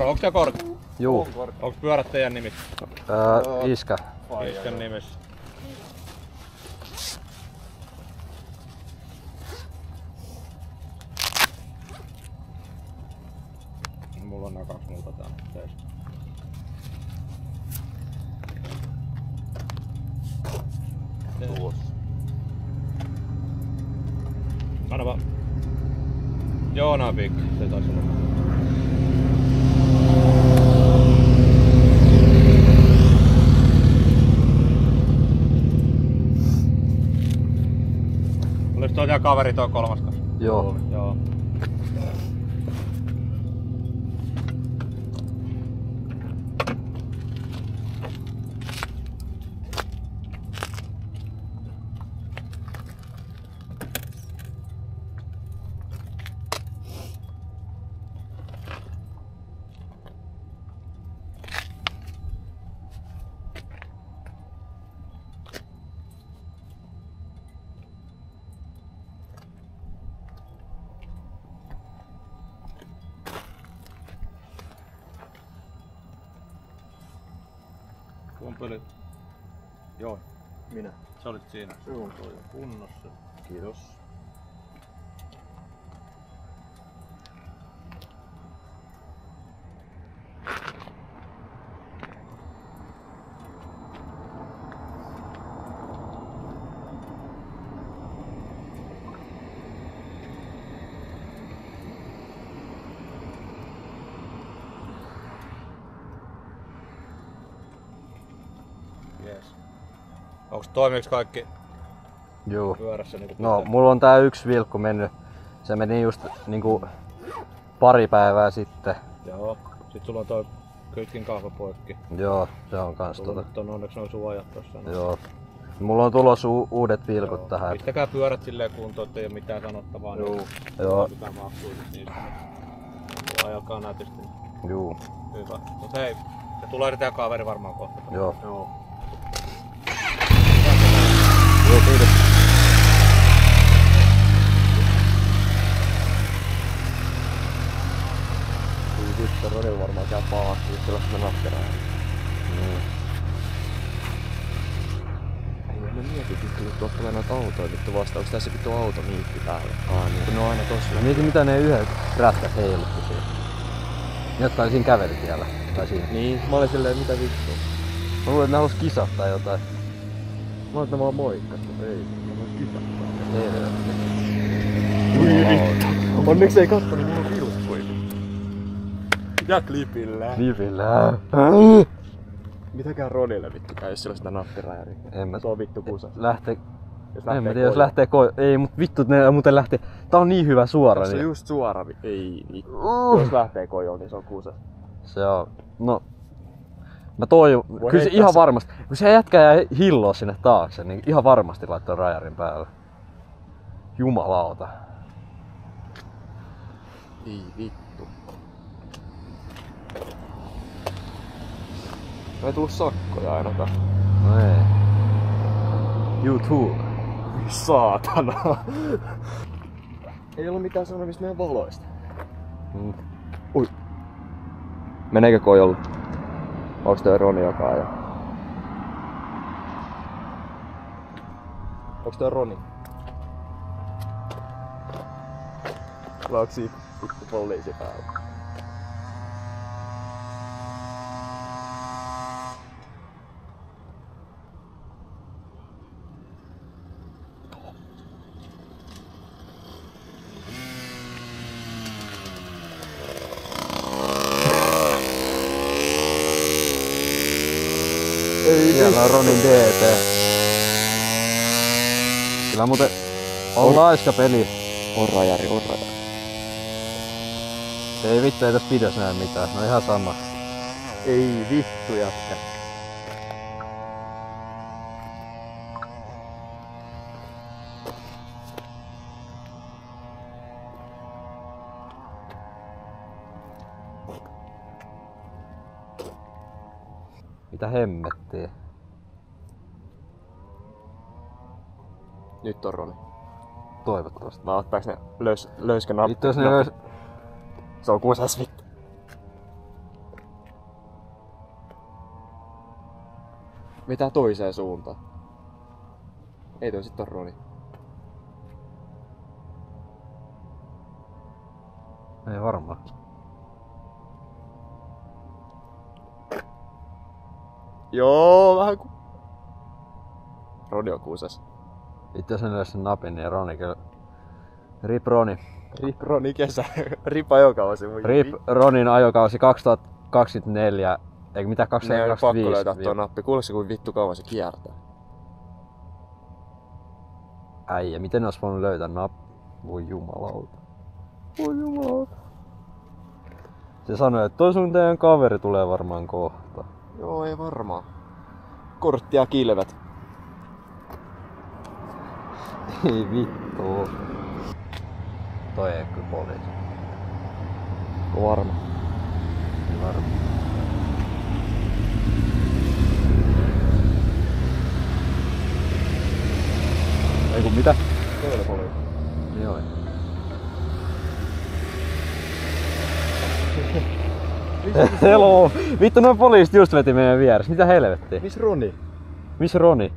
Onko se korkki? Juu. Onko pyörät teidän nimissä? Iskä. Iskän nimissä. Mulla on nää 2 muuta täällä teessä. Tuossa. Anna vaan. Joona Pikki, se taisi olla. Olis toi tää kaveri toi 3. kanssa? Joo. Joo. Kumpi oli? Joo. Minä. Sä olit siinä. Joo, toi on kunnossa. Kiitos. Yes. Onks toimiks kaikki Juu. pyörässä niinku No, pitää? mulla on tää yksi vilkku mennyt. Se meni just niinku pari päivää sitten. Joo. Sit sulla on toi kytkin kahva poikki. Joo, se on kans Sulla nyt on onneksi noin suojat tossa. No. Joo. Mulla on tulossa uudet vilkut Joo. tähän. Pistäkää pyörät silleen kuntoon, ettei oo mitään sanottavaa. Joo. Niin Joo. pitää mahtua niistä. Ajakaa nätisti. Juu. Hyvä. Mut hei, se tulee tää kaveri varmaan kohta. Joo. Joo. Joo, kiitos. Vittu, Roni varmaan käy pahasti, jos sillä on napperää. Ei mä mietin vittu, kun tuolta tulee noita autoja vittu vastaan. Onks tässä vittu automiitti päällä? Niin. Kun ne on aina tossa. Mietin mitä ne yhdet rätkäs heiluttu siinä. Ne jotka siinä kävelitiellä. Tai siinä. Niin, mä olin silleen, mitä vittu. Mä luulen, että ne halus kisata tai jotain. Mä oon vaan moikkas, mutta ei. Mä voin kisattaa. Ei. Onneksi ei kattonut mulla vilkkuja. Ja klipillä. Livillä. Mitäkään Ronille vittu käy, jos sillä on sitä nappiräjäriä. En mä... Se on vittu kusa. En mä tiedä, jos lähtee Ei, mut vittu, ne muuten lähtee. Tää on niin hyvä suora. Se on niin... just suora. Ei vittu. Jos lähtee kojoon, niin se on kusa. Se on... No... Mä toivon... Voi Kyllä se heittää ihan se- varmasti... Kun se jätkä jäi hilloa sinne taakse, niin ihan varmasti laittoi rajarin päälle. Jumalauta. Ei vittu. Ei tullu sakkoja ainakaan. No ei. YouTube. Saatana. Ei ollut mitään sanomista meidän valoista. Ui. Meneekö kojolla? Onks toi Roni joka ajaa? Onks toi Roni? Vai onks siitä vittu poliisi päällä? Siellä on Ronin DT. Kyllä muuten on laiska peli. On rajari, on rajari. Ei vittu, ei tässä videossa näe mitään. No ihan sama. Ei vittu jätkä. Mitä hemmettiä? Nyt on Roni. Toivottavasti. Mä ottaaks ne löyskä nappi. Vittu jos ne löys... Se on kusas vittu. vetää toiseen suuntaan. Ei toi sit on Roni. Ei varmaan. Joo, vähän ku... Roni on kuusessa. Itse jos en löy sen napin, niin Roni kyllä... Rip Roni. Rip Roni kesä. Rip ajokausi. Rip Ronin ajokausi 2024. Eikö mitä 2025? Pakko löytää tuo nappi. Kuuleeko se kuin vittu kauan se kiertää? Äijä, miten ne ois voinut löytää nappi? Voi jumalauta. Voi jumalauta. Se sanoi, että toi sun teidän kaveri tulee varmaan kohta. Joo, ei varmaan. Korttia kilvet. Ei vittu. Toi ei kyllä poliisi. On varma. Ei varma. Ei kun mitä? Toi oli poliisi. Joo. Hello! Vittu noin poliisit just veti meidän vieressä. Mitä helvettiä? Miss Roni? Missä Roni?